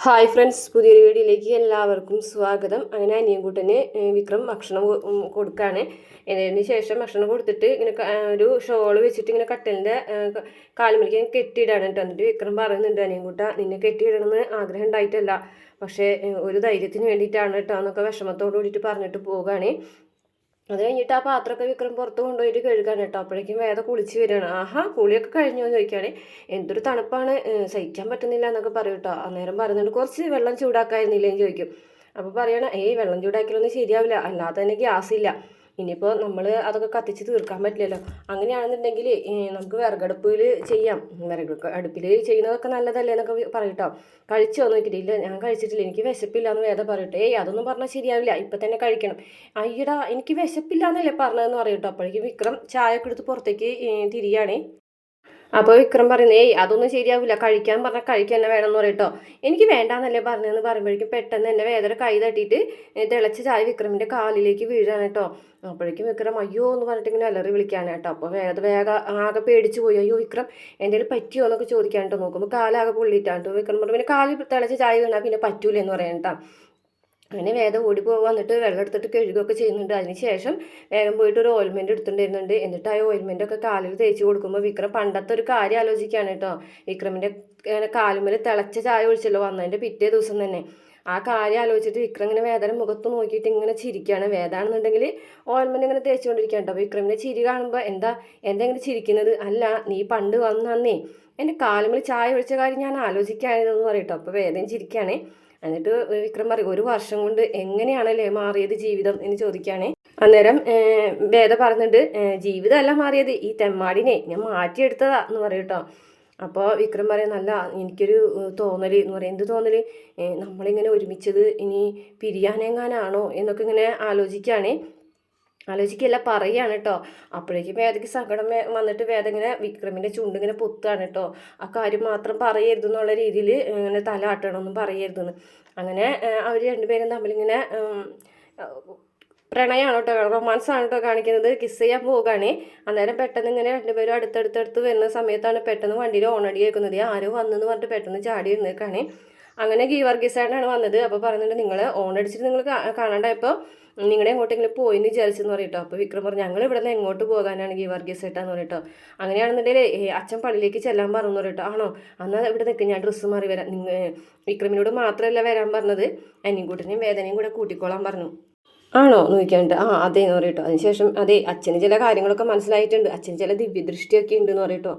Hi friends, പുതിയൊരു വീഡിയോയിലേക്ക് എല്ലാവർക്കും സ്വാഗതം. അങ്ങനെ അനിയൻകുട്ടന് വിക്രം ഭക്ഷണം കൊടുക്കുകയാണ്. അതിന് ശേഷം ഭക്ഷണം കൊടുത്തിട്ട് ഇങ്ങനെ ഒരു ഷോള് വെച്ചിട്ട് ഇങ്ങനെ കട്ടലിൻ്റെ കാലുമേലേക്ക് കെട്ടിയിടാണ് കേട്ടോ. എന്നിട്ട് വിക്രം പറയുന്നുണ്ട്, അനിയൻകുട്ട നിന്നെ കെട്ടിയിടണമെന്ന് ആഗ്രഹം ഉണ്ടായിട്ടല്ല, പക്ഷേ ഒരു ധൈര്യത്തിന് വേണ്ടിയിട്ടാണ് കേട്ടോ എന്നൊക്കെ വിഷമത്തോട് കൂടിയിട്ട് പറഞ്ഞിട്ട് പോവുകയാണ്. അത് കഴിഞ്ഞിട്ട് ആ പാത്രമൊക്കെ വിക്രം പുറത്ത് കൊണ്ടുപോയിട്ട് കഴുകാൻ കേട്ടോ. അപ്പോഴേക്കും വേദം കുളിച്ച് വരികയാണ്. ആഹാ, കുളിയൊക്കെ കഴിഞ്ഞു എന്ന് ചോദിക്കുകയാണ്. എന്തൊരു തണുപ്പാണ്, സഹിക്കാൻ പറ്റുന്നില്ല എന്നൊക്കെ പറയും കേട്ടോ. അന്നേരം പറയുന്നുണ്ട്, കുറച്ച് വെള്ളം ചൂടാക്കായിരുന്നില്ലേന്ന് ചോദിക്കും. അപ്പോൾ പറയണം, വെള്ളം ചൂടാക്കിയാലൊന്നും ശരിയാവില്ല, അല്ലാതെ തന്നെ ഗ്യാസ് ഇല്ല, ഇനിയിപ്പോൾ നമ്മൾ അതൊക്കെ കത്തിച്ച് തീർക്കാൻ പറ്റില്ലല്ലോ. അങ്ങനെയാണെന്നുണ്ടെങ്കിൽ നമുക്ക് വിറകടുപ്പിൽ ചെയ്യാം, അടുപ്പിൽ ചെയ്യുന്നതൊക്കെ നല്ലതല്ലേ എന്നൊക്കെ പറയട്ടോ. കഴിച്ചോ നോക്കിയിട്ടില്ല, ഞാൻ കഴിച്ചിട്ടില്ല, എനിക്ക് വിശപ്പില്ല എന്ന് വേദം പറയട്ടെ. അതൊന്നും പറഞ്ഞാൽ ശരിയാവില്ല, ഇപ്പം തന്നെ കഴിക്കണം. അയ്യടാ, എനിക്ക് വിശപ്പില്ല എന്നല്ലേ പറഞ്ഞതെന്ന് പറയട്ടോ. അപ്പോഴേക്കും വിക്രം ചായ ഒക്കെ എടുത്ത് പുറത്തേക്ക് തിരിയാണേ. അപ്പോൾ വിക്രം പറയുന്നത്, അതൊന്നും ശരിയാവില്ല, കഴിക്കാൻ പറഞ്ഞാൽ കഴിക്കാൻ തന്നെ വേണമെന്ന് പറയട്ടോ. എനിക്ക് വേണ്ടാന്നല്ലേ പറഞ്ഞതെന്ന് പറയുമ്പോഴേക്കും പെട്ടെന്ന് തന്നെ വേദന കൈ തട്ടിയിട്ട് തിളച്ച ചായ വിക്രമിൻ്റെ കാലിലേക്ക് വീഴാണ് കേട്ടോ. അപ്പോഴേക്കും വിക്രം അയ്യോ എന്ന് പറഞ്ഞിട്ട് ഇങ്ങനെ അലറി വിളിക്കാണ് കേട്ടോ. അപ്പോൾ വേഗം ആകെ പേടിച്ച് പോയി. അയ്യോ വിക്രം, എന്തെങ്കിലും പറ്റിയോ എന്നൊക്കെ ചോദിക്കാൻ കേട്ടോ. നോക്കുമ്പോൾ കാലാകെ പൊള്ളിയിട്ടാണ് കേട്ടോ. വിക്രം പറഞ്ഞു, പിന്നെ കാലിൽ തിളച്ച ചായ വീണാൽ പിന്നെ പറ്റൂല എന്ന് പറയാൻ കേട്ടോ. അങ്ങനെ വേഗം ഓടി വന്നിട്ട് വെള്ളം എടുത്തിട്ട് കഴുകുകയൊക്കെ ചെയ്യുന്നുണ്ട്. അതിന് ശേഷം വേഗം പോയിട്ട് ഒരു ഓയിൽമെൻറ്റ് എടുത്തിട്ടുണ്ടായിരുന്നുണ്ട്. എന്നിട്ട് ആ ഓയിൽമെൻറ്റൊക്കെ കാലിൽ തേച്ച് കൊടുക്കുമ്പോൾ വിക്രം പണ്ടത്തെ ഒരു കാര്യം ആലോചിക്കുകയാണ് കേട്ടോ. വിക്രമിൻ്റെ കാലുമ്മൽ തിളച്ച ചായ ഒഴിച്ചല്ലോ വന്നതിൻ്റെ പിറ്റേ ദിവസം തന്നെ. ആ കാര്യം ആലോചിച്ചിട്ട് വിക്രം ഇങ്ങനെ വേദന മുഖത്ത് നോക്കിയിട്ട് ഇങ്ങനെ ചിരിക്കുകയാണ്. വേദാണെന്നുണ്ടെങ്കിൽ ഓയിൽമെൻറ്റ് ഇങ്ങനെ തേച്ചുകൊണ്ടിരിക്കുകയാണ് കേട്ടോ. വിക്രമിൻ്റെ ചിരി കാണുമ്പോൾ എന്താ ഇങ്ങനെ ചിരിക്കുന്നത്, അല്ല നീ പണ്ട് വന്നേ എൻ്റെ കാലുമ്മൽ ചായ ഒഴിച്ച കാര്യം ഞാൻ ആലോചിക്കുകയാണെന്ന് പറയട്ടോ. അപ്പോൾ വേദന ചിരിക്കുകയാണേ. എന്നിട്ട് വിക്രം പറയും, ഒരു വർഷം കൊണ്ട് എങ്ങനെയാണല്ലേ മാറിയത് ജീവിതം എന്ന് ചോദിക്കുകയാണേ. അന്നേരം വേദ പറഞ്ഞിട്ട്, ജീവിതമല്ല മാറിയത്, ഈ തെമ്മാടിനെ ഞാൻ മാറ്റിയെടുത്തതാ എന്ന് പറയും കേട്ടോ. അപ്പോൾ വിക്രം പറയും, നല്ല എനിക്കൊരു തോന്നൽ എന്ന് പറയും. എന്ത് തോന്നൽ, നമ്മളിങ്ങനെ ഒരുമിച്ചത് ഇനി പിരിയാനെങ്ങാനാണോ എന്നൊക്കെ ഇങ്ങനെ ആലോചിക്കല്ല പറയുകയാണ് കേട്ടോ. അപ്പോഴേക്കും വേദയ്ക്ക് സങ്കടം വന്നിട്ട് വേദ ഇങ്ങനെ വിക്രമിൻ്റെ ചുണ്ടിങ്ങനെ പൊത്തുകയാണ് കേട്ടോ. ആ കാര്യം മാത്രം പറയരുത് എന്നുള്ള രീതിയിൽ ഇങ്ങനെ തല ആട്ടണമെന്നും പറയരുതെന്ന്. അങ്ങനെ അവർ രണ്ടുപേരും തമ്മിലിങ്ങനെ പ്രണയമാണ് കേട്ടോ, റൊമാൻസാണ് കേട്ടോ കാണിക്കുന്നത്. കിസ് ചെയ്യാൻ പോവുകയാണേ. അന്നേരം പെട്ടെന്ന് ഇങ്ങനെ രണ്ടുപേരും അടുത്തടുത്തടുത്ത് വരുന്ന സമയത്താണ് പെട്ടെന്ന് വണ്ടിയിൽ ഓണടി കേൾക്കുന്നത്. ആരോ വന്നെന്ന് പറഞ്ഞിട്ട് പെട്ടെന്ന് ചാടി ഇരുന്നേക്കാണ്. അങ്ങനെ ഗീവർഗീസായിട്ടാണ് വന്നത്. അപ്പോൾ പറയുന്നുണ്ട്, നിങ്ങൾ ഓണടിച്ചിട്ട് നിങ്ങൾ കാണാണ്ടായപ്പോൾ നിങ്ങളുടെ എങ്ങോട്ടെങ്കിലും പോയിന്ന് വിചാരിച്ചെന്ന് പറയട്ടോ. അപ്പോൾ വിക്രം പറഞ്ഞു, ഞങ്ങൾ ഇവിടെ നിന്ന് എങ്ങോട്ട് പോകാനാണ് ഗീവർഗീസായിട്ടാന്ന് പറയട്ടോ. അങ്ങനെയാണെന്നുണ്ടെങ്കിൽ അച്ഛൻ പള്ളിയിലേക്ക് ചെല്ലാൻ പറഞ്ഞു പറയട്ടോ. ആണോ, എന്നാൽ ഇവിടെ നിൽക്കും, ഞാൻ ഡ്രസ്സ് മാറി വരാം. വിക്രമിനോട് മാത്രമല്ല വരാൻ പറഞ്ഞത്, അനിയൻകുട്ടനെയും വേദനയും കൂടെ കൂട്ടിക്കോളാൻ പറഞ്ഞു. ആണോ എന്ന് ചോദിക്കാനുണ്ട്. അതേ എന്ന് പറയട്ടോ. അതിനുശേഷം അതെ, അച്ഛന് ചില കാര്യങ്ങളൊക്കെ മനസ്സിലായിട്ടുണ്ട്, അച്ഛന് ചില ദിവ്യദൃഷ്ടിയൊക്കെ ഉണ്ടെന്ന് പറയട്ടോ.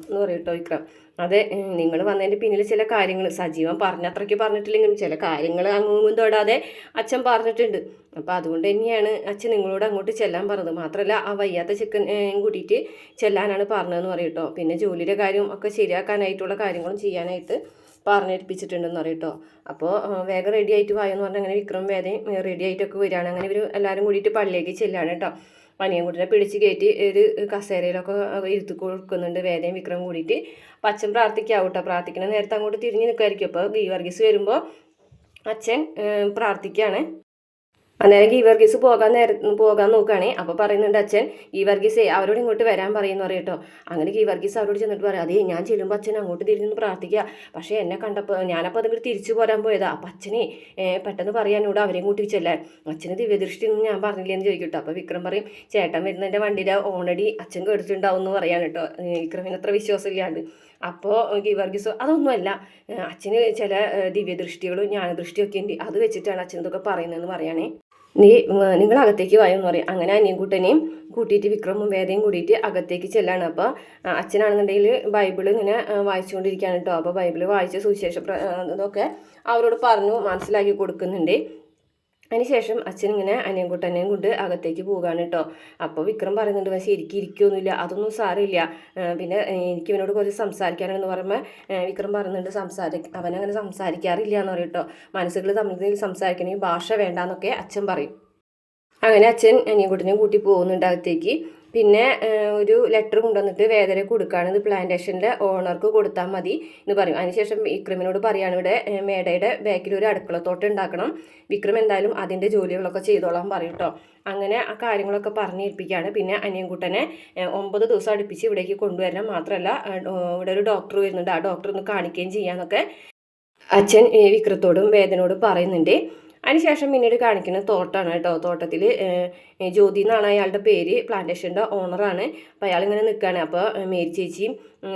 എന്ന് പറയട്ടോ വിക്രം. അതെ, നിങ്ങൾ വന്നതിൻ്റെ പിന്നിൽ ചില കാര്യങ്ങൾ സജീവൻ പറഞ്ഞത്രയ്ക്ക് പറഞ്ഞിട്ടില്ലെങ്കിലും ചില കാര്യങ്ങൾ അങ്ങും തൊടാതെ അച്ഛൻ പറഞ്ഞിട്ടുണ്ട്. അപ്പോൾ അതുകൊണ്ട് തന്നെയാണ് അച്ഛൻ നിങ്ങളോട് അങ്ങോട്ട് ചെല്ലാൻ പറഞ്ഞത്. മാത്രമല്ല ആ വയ്യാത്ത ചെക്കൻ കൂട്ടിയിട്ട് ചെല്ലാനാണ് പറഞ്ഞതെന്ന് പറയട്ടോ. പിന്നെ ജോലിയുടെ കാര്യം ഒക്കെ ശരിയാക്കാനായിട്ടുള്ള കാര്യങ്ങളും ചെയ്യാനായിട്ട് പറഞ്ഞേൽപ്പിച്ചിട്ടുണ്ടെന്ന് പറയട്ടോ. അപ്പോൾ വേഗം റെഡി ആയിട്ട് വായെന്ന് പറഞ്ഞാൽ അങ്ങനെ വിക്രം വേദയും റെഡി ആയിട്ടൊക്കെ വരികയാണ്. അങ്ങനെ ഇവർ എല്ലാവരും കൂടിയിട്ട് പള്ളിയിലേക്ക് ചെല്ലാണ് കേട്ടോ. പനിയൻകുട്ടിനെ പിടിച്ച് കയറ്റി ഒരു കസേരയിലൊക്കെ ഇരുത്തി കൊടുക്കുന്നുണ്ട് വേദയും വിക്രം കൂടിയിട്ട്. അപ്പം അച്ഛൻ പ്രാർത്ഥിക്കാവും കേട്ടോ. പ്രാർത്ഥിക്കണ നേരത്തെ അങ്ങോട്ട് തിരിഞ്ഞ് നിൽക്കുമായിരിക്കും. അപ്പോൾ ഗീവർഗീസ് വരുമ്പോൾ അച്ഛൻ പ്രാർത്ഥിക്കുകയാണ്. അന്നേരം ഗീവർഗീസ് പോകാൻ നോക്കുകയാണേ. അപ്പോൾ പറയുന്നുണ്ട് അച്ഛൻ, ഗീവർഗീസേ അവരോട് ഇങ്ങോട്ട് വരാൻ പറയുന്നു പറയട്ടോ. അങ്ങനെ ഗീവർഗീസ് അവരോട് ചെന്നിട്ട് പറയാം, അതേ ഞാൻ ചെല്ലുമ്പോൾ അച്ഛൻ അങ്ങോട്ട് തിരിഞ്ഞു പ്രാർത്ഥിക്കുക, പക്ഷേ എന്നെ കണ്ടപ്പോൾ ഞാനപ്പോൾ അതിങ്ങോട്ട് തിരിച്ചു പോരാൻ പോയതാ. അപ്പം അച്ഛനെ പെട്ടെന്ന് പറയാനോട് അവരെയും കൂട്ടി ചെല്ലാൻ, അച്ഛന് ദിവ്യദൃഷ്ടി ഒന്നും ഞാൻ പറഞ്ഞില്ലേന്ന് ചോദിക്കട്ടോ. അപ്പോൾ വിക്രം പറയും, ചേട്ടൻ വരുന്നതിൻ്റെ വണ്ടിയുടെ ഓണടി അച്ഛൻ കേട്ടിട്ടുണ്ടാവും എന്ന് പറയാൻ കേട്ടോ. വിക്രമിന് അത്ര വിശ്വാസമില്ലാണ്ട്. അപ്പോൾ ഗീവർഗീസ് അതൊന്നുമല്ല, അച്ഛന് ചില ദിവ്യദൃഷ്ടികളും ജ്ഞാനദൃഷ്ടിയൊക്കെ ഉണ്ട്, അത് വെച്ചിട്ടാണ് അച്ഛൻ ഇതൊക്കെ പറയുന്നതെന്ന് പറയാനേ. നിങ്ങൾ അകത്തേക്ക് വായെന്ന് പറയും. അങ്ങനെ അനിയൻകുട്ടനെയും കൂട്ടിയിട്ട് വിക്രമും വേദയും കൂടിയിട്ട് അകത്തേക്ക് ചെല്ലാണ്. അപ്പോൾ അച്ഛനാണെന്നുണ്ടെങ്കിൽ ബൈബിൾ ഇങ്ങനെ വായിച്ചുകൊണ്ടിരിക്കുകയാണ് കേട്ടോ. അപ്പോൾ ബൈബിൾ വായിച്ച സുവിശേഷം ഇതൊക്കെ അവരോട് പറഞ്ഞു മനസ്സിലാക്കി കൊടുക്കുന്നുണ്ട്. അതിനുശേഷം അച്ഛൻ ഇങ്ങനെ അനിയൻകുട്ടനെയും കൊണ്ട് അകത്തേക്ക് പോവുകയാണ് കേട്ടോ. അപ്പോൾ വിക്രം പറയുന്നുണ്ട്, പക്ഷേ ശരിക്കും ഇരിക്കുകയൊന്നുമില്ല, അതൊന്നും സാരമില്ല, പിന്നെ എനിക്ക് ഇവനോട് കുറച്ച് സംസാരിക്കാനെന്ന് പറയുമ്പോൾ വിക്രം പറയുന്നുണ്ട്, അവനങ്ങനെ സംസാരിക്കാറില്ല എന്ന് പറയും കേട്ടോ. മനസ്സുകൾ തമ്മിൽ സംസാരിക്കണമെങ്കിൽ ഭാഷ വേണ്ടാന്നൊക്കെ അച്ഛൻ പറയും. അങ്ങനെ അച്ഛൻ അനിയൻകുട്ടനെയും കൂട്ടി പോകുന്നുണ്ട് അകത്തേക്ക്. പിന്നെ ഒരു ലെറ്റർ കൊണ്ടുവന്നിട്ട് വേദന കൊടുക്കുകയാണ്, ഇത് പ്ലാന്റേഷൻ്റെ ഓണർക്ക് കൊടുത്താൽ മതി എന്ന് പറയും. അതിനുശേഷം വിക്രമിനോട് പറയുകയാണ്, ഇവിടെ മേടയുടെ ബാക്കിൽ ഒരു അടുക്കളത്തോട്ടം ഉണ്ടാക്കണം, വിക്രം എന്തായാലും അതിൻ്റെ ജോലികളൊക്കെ ചെയ്തോളാൻ പറയും കേട്ടോ. അങ്ങനെ ആ കാര്യങ്ങളൊക്കെ പറഞ്ഞേൽപ്പിക്കുകയാണ്. പിന്നെ അനിയൻകുട്ടനെ 9 ദിവസം അടുപ്പിച്ച് ഇവിടേക്ക് കൊണ്ടുവരണം, മാത്രമല്ല ഇവിടെ ഒരു ഡോക്ടർ വരുന്നുണ്ട്, ആ ഡോക്ടർ ഒന്ന് കാണിക്കുകയും ചെയ്യാന്നൊക്കെ അച്ഛൻ വിക്രത്തോടും വേദനോടും പറയുന്നുണ്ട്. അതിനുശേഷം പിന്നീട് കാണിക്കുന്ന തോട്ടാണ് കേട്ടോ. തോട്ടത്തിൽ ജ്യോതി എന്നാണ് അയാളുടെ പേര്, പ്ലാന്റേഷൻ്റെ ഓണറാണ്. അപ്പോൾ അയാളിങ്ങനെ നിൽക്കുകയാണ്. അപ്പോൾ മേരി ചേച്ചിയും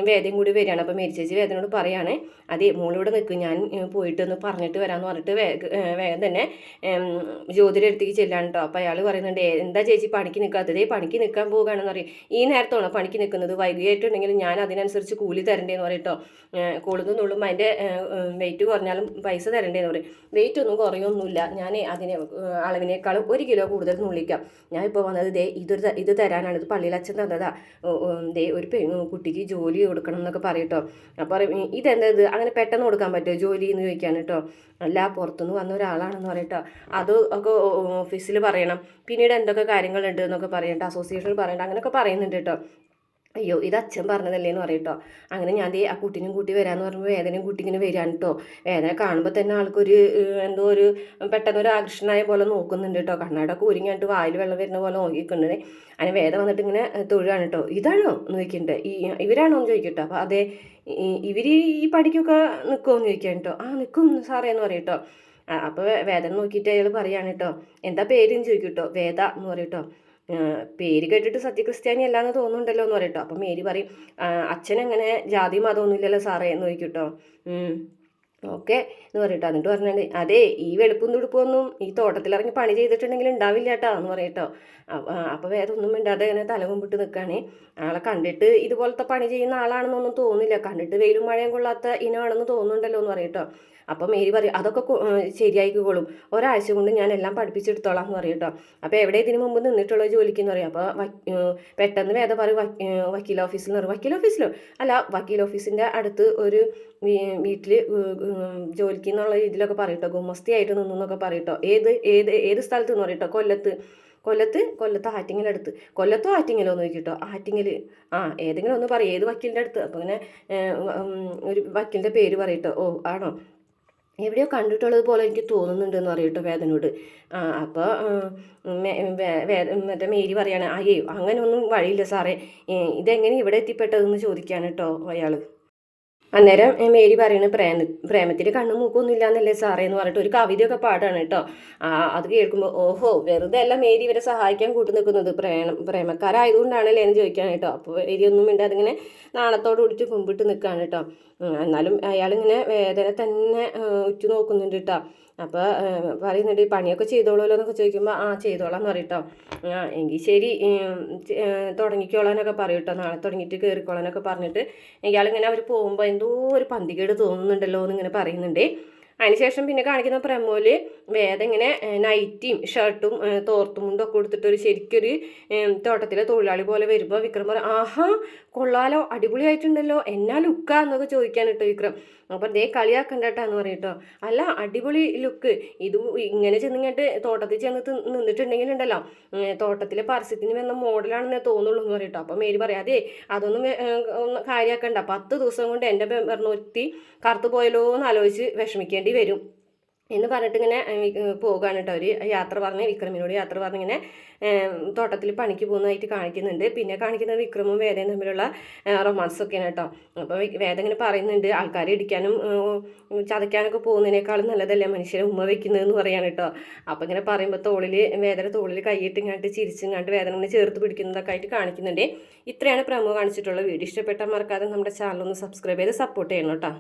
വേദയും കൂടി വരികയാണ്. അപ്പോൾ മേരി ചേച്ചി വേദനോട് പറയാണ്, അതെ മോളിവിടെ നിൽക്കും, ഞാൻ പോയിട്ടൊന്ന് പറഞ്ഞിട്ട് വരാമെന്ന് പറഞ്ഞിട്ട് വേഗം തന്നെ ജ്യോതിയുടെ അടുത്തേക്ക് ചെല്ലാണ് കേട്ടോ. അപ്പോൾ അയാൾ പറയുന്നുണ്ട്, എന്താ ചേച്ചി പണിക്ക് നിൽക്കാത്തത്? പണിക്ക് നിൽക്കാൻ പോകുകയാണെന്ന് പറയും. ഈ നേരത്തോണോ പണിക്ക് നിൽക്കുന്നത്? വൈകിട്ടുണ്ടെങ്കിൽ ഞാൻ അതിനനുസരിച്ച് കൂലി തരണ്ടേന്ന് പറയും കേട്ടോ. കൂടുതൽ നുള്ളുമ്പോൾ അതിൻ്റെ വെയിറ്റ് കുറഞ്ഞാലും പൈസ തരണ്ടേന്ന് പറയും. വെയിറ്റ് ഒന്നും കുറയൊന്നുമില്ല, ഞാൻ അതിനെ അളവിനേക്കാളും 1 കിലോ കൂടുതൽ നുള്ളിക്കാം. ഞാൻ ഇപ്പോൾ വന്നത് ഇത് തരാനാണ്, ഇത് പള്ളിയിൽ അച്ഛൻ തന്നതാ, ഒരു കുട്ടിക്ക് ജോലി കൊടുക്കണം എന്നൊക്കെ പറയട്ടോ. അപ്പോൾ ഇതെന്താ ഇത് അങ്ങനെ പെട്ടെന്ന് കൊടുക്കാൻ പറ്റുമോ ജോലി എന്ന് ചോദിക്കാൻ കേട്ടോ. അല്ല, പുറത്തുനിന്ന് വന്ന ഒരാളാണെന്ന് പറയട്ടോ. അത് ഒക്കെ ഓഫീസിൽ പറയണം, പിന്നീട് എന്തൊക്കെ കാര്യങ്ങളുണ്ട് എന്നൊക്കെ പറയണ്ട, അസോസിയേഷനിൽ പറയണ്ട, അങ്ങനെയൊക്കെ പറയുന്നുണ്ട് കേട്ടോ. അയ്യോ ഇത് അച്ഛൻ പറഞ്ഞതല്ലേ എന്ന് പറയട്ടോ. അങ്ങനെ ഞാൻ ആ കുട്ടീനും കൂട്ടി വരാമെന്ന് പറയുമ്പോൾ വേദനയും കുട്ടി ഇങ്ങനെ വരികയാണ് കേട്ടോ. വേദന കാണുമ്പോൾ തന്നെ ആൾക്കൊരു എന്തോ ഒരു പെട്ടെന്നൊരു ആകർഷണമായ പോലെ നോക്കുന്നുണ്ട് കേട്ടോ. കണ്ണാടൊക്കെ ഒരുങ്ങിയിട്ട് വായിൽ വെള്ളം വരുന്ന പോലെ നോക്കിക്കുന്നുണ്ട്. അങ്ങനെ വേദന വന്നിട്ട് ഇങ്ങനെ തൊഴുകയാണ് കേട്ടോ. ഇതാണോ എന്ന് ചോദിക്കുന്നുണ്ട്. ഇവരാണോ എന്ന് ചോദിക്കട്ടോ. അപ്പോൾ അതെ, ഇവർ ഈ പഠിക്കൊക്കെ നിൽക്കുമോ എന്ന് ചോദിക്കാൻ കേട്ടോ. ആ നിൽക്കും സാറേ എന്ന് പറയും കേട്ടോ. അപ്പോൾ വേദന നോക്കിയിട്ട് അയാൾ പറയാണ് കേട്ടോ, എന്താ പേരെന്ന് ചോദിക്കും കേട്ടോ. വേദ എന്ന് പറയും കേട്ടോ. പേര് കേട്ടിട്ട് സത്യക്രിസ്ത്യാനി അല്ലാന്ന് തോന്നുന്നുണ്ടല്ലോ എന്ന് പറയട്ടോ. അപ്പം മേരി പറയും, അച്ഛനങ്ങനെ ജാതി മതമൊന്നുമില്ലല്ലോ സാറേ എന്ന് ചോദിക്കും കേട്ടോ. ഓക്കെ എന്ന് പറയട്ടോ. എന്നിട്ട് പറഞ്ഞാൽ, അതെ ഈ വെളുപ്പും തുടുപ്പൊന്നും ഈ തോട്ടത്തിലിറങ്ങി പണി ചെയ്തിട്ടുണ്ടെങ്കിൽ ഉണ്ടാവില്ല കേട്ടോ എന്ന് പറയട്ടോ. അപ്പോൾ വേറെ ഒന്നും മിണ്ടാതെ ഇങ്ങനെ തലകൊമ്പിട്ട് നിൽക്കുകയാണേ. ആളെ കണ്ടിട്ട് ഇതുപോലത്തെ പണി ചെയ്യുന്ന ആളാണെന്നൊന്നും തോന്നില്ല, കണ്ടിട്ട് വെയിലും മഴയും കൊള്ളാത്ത ഇനമാണെന്ന് തോന്നുന്നുണ്ടല്ലോ എന്ന് പറയട്ടോ. അപ്പോൾ മേരി പറയും, അതൊക്കെ ശരിയായിക്കോളും, ഒരാഴ്ച കൊണ്ട് ഞാൻ എല്ലാം പഠിപ്പിച്ചെടുത്തോളാം എന്ന് പറയും കേട്ടോ. അപ്പോൾ എവിടെ ഇതിന് മുമ്പ് നിന്നിട്ടുള്ള ജോലിക്കെന്ന് പറയും. അപ്പോൾ പെട്ടെന്ന് വേദ പറയും, വക്കീൽ ഓഫീസിൽ നിന്ന് പറയും. വക്കീൽ ഓഫീസിലോ? അല്ല, വക്കീൽ ഓഫീസിൻ്റെ അടുത്ത് ഒരു വീട്ടിൽ ജോലിക്ക് എന്നുള്ള രീതിയിലൊക്കെ പറയട്ടോ. ഗുമസ്തിയായിട്ട് നിന്നു എന്നൊക്കെ പറയട്ടോ. ഏത് സ്ഥലത്ത് എന്ന് പറയട്ടോ. കൊല്ലത്ത് ആറ്റിങ്ങലടുത്ത്. കൊല്ലത്തോ ആറ്റിങ്ങലോ എന്ന് ചോദിക്കട്ടോ. ആറ്റിങ്ങൽ, ഏതെങ്കിലും ഒന്ന് പറയും, ഏത് വക്കീലിൻ്റെ അടുത്ത്. അപ്പോൾ ഇങ്ങനെ ഒരു വക്കീലിൻ്റെ പേര് പറയട്ടോ. ഓ ആണോ, എവിടെയോ കണ്ടിട്ടുള്ളത് പോലെ എനിക്ക് തോന്നുന്നുണ്ടെന്ന് പറയട്ടോ വേദനോട്. അപ്പോൾ മറ്റേ മേരി പറയാണ്, അയ്യോ അങ്ങനെയൊന്നും വഴിയില്ല സാറേ, ഇതെങ്ങനെ ഇവിടെ എത്തിപ്പെട്ടതെന്ന് ചോദിക്കാണ് കേട്ടോ അയാൾ. അന്നേരം മേരി പറയുന്നത്, പ്രേമത്തിന് കണ്ണും മൂക്കൊന്നും ഇല്ലാന്നല്ലേ സാറേ എന്ന് പറഞ്ഞിട്ട് ഒരു കവിതയൊക്കെ പാടാണ് കേട്ടോ. അത് കേൾക്കുമ്പോൾ ഓഹോ, വെറുതെ അല്ല മേരി ഇവരെ സഹായിക്കാൻ കൂട്ടു നിൽക്കുന്നത്, പ്രേമക്കാരായതുകൊണ്ടാണല്ലേ എന്ന് ചോദിക്കാൻ കേട്ടോ. അപ്പോൾ മേരിയൊന്നും വേണ്ട, അതിങ്ങനെ നാണത്തോട് കൂടിയിട്ട് കുമ്പിട്ട് നിൽക്കുകയാണ് കേട്ടോ. എന്നാലും അയാളിങ്ങനെ വേദന തന്നെ ഉറ്റു നോക്കുന്നുണ്ട് കേട്ടോ. അപ്പോൾ പറയുന്നുണ്ട്, പണിയൊക്കെ ചെയ്തോളൂല്ലോ എന്നൊക്കെ ചോദിക്കുമ്പോൾ ചെയ്തോളാം എന്ന് പറയും കേട്ടോ. എങ്കിൽ ശരി തുടങ്ങിക്കോളാനൊക്കെ പറയും കേട്ടോ. നാളെ തുടങ്ങിയിട്ട് കയറിക്കോളാനൊക്കെ പറഞ്ഞിട്ട് ഇയാളിങ്ങനെ അവർ പോകുമ്പോൾ എന്തോ ഒരു പന്തികേട് തോന്നുന്നുണ്ടല്ലോ എന്നിങ്ങനെ പറയുന്നുണ്ട്. അതിനുശേഷം പിന്നെ കാണിക്കുന്ന പ്രമോല് വേദ ഇങ്ങനെ നൈറ്റിയും ഷർട്ടും തോർത്തും മുണ്ടും ഒക്കെ കൊടുത്തിട്ട് ഒരു ശരിക്കൊരു തോട്ടത്തിലെ തൊഴിലാളി പോലെ വരുമ്പോൾ വിക്രം പറയും, ആഹാ കൊള്ളാലോ, അടിപൊളിയായിട്ടുണ്ടല്ലോ, എന്നാ ലുക്കാ എന്നൊക്കെ ചോദിക്കാൻ കേട്ടോ വിക്രം. അപ്പം ദേ കളിയാക്കണ്ടട്ടാന്ന് പറയും കേട്ടോ. അല്ല അടിപൊളി ലുക്ക്, ഇത് ഇങ്ങനെ ചെന്നിങ്ങോട്ട് തോട്ടത്തിൽ ചെന്ന് നിന്നിട്ടുണ്ടെങ്കിലുണ്ടല്ലോ തോട്ടത്തിലെ പരസ്യത്തിന് വന്ന മോഡലാണെന്നേ തോന്നുള്ളൂ എന്ന് പറയും കേട്ടോ. അപ്പം മേരി പറയാം, അതെ അതൊന്നും കാര്യമാക്കണ്ട, 10 ദിവസം കൊണ്ട് എൻ്റെ പറഞ്ഞൊരുത്തി കറുത്തു പോയല്ലോ എന്ന് ആലോചിച്ച് വിഷമിക്കേണ്ടി വരും എന്ന് പറഞ്ഞിട്ട് ഇങ്ങനെ പോകാണ് കേട്ടോ. ഒരു യാത്ര പറഞ്ഞ് വിക്രമിനോട് യാത്ര പറഞ്ഞിങ്ങനെ തോട്ടത്തിൽ പണിക്ക് പോകുന്നതായിട്ട് കാണിക്കുന്നുണ്ട്. പിന്നെ കാണിക്കുന്നത് വിക്രമും വേദയും തമ്മിലുള്ള റൊമാൻസൊക്കെയാണ് കേട്ടോ. അപ്പോൾ വേദ ഇങ്ങനെ പറയുന്നുണ്ട്, ആൾക്കാരെ ഇടിക്കാനും ചതയ്ക്കാനൊക്കെ പോകുന്നതിനേക്കാളും നല്ലതല്ലേ മനുഷ്യരെ ഉമ്മ വയ്ക്കുന്നതെന്ന് പറയാണ് കേട്ടോ. അപ്പോൾ ഇങ്ങനെ പറയുമ്പോൾ വേദന തോളിൽ കൈയിട്ട് ഇങ്ങോട്ട് ചിരിച്ചിങ്ങാണ്ട് വേദന ഇങ്ങനെ ചേർത്ത് പിടിക്കുന്നതൊക്കെ ആയിട്ട് കാണിക്കുന്നുണ്ട്. ഇത്രയാണ് പ്രമോ കാണിച്ചിട്ടുള്ള വീഡിയോ. ഇഷ്ടപ്പെട്ടാൽ മറക്കാതെ നമ്മുടെ ചാനൽ ഒന്ന് സബ്സ്ക്രൈബ് ചെയ്ത് സപ്പോർട്ട് ചെയ്യണം കേട്ടോ.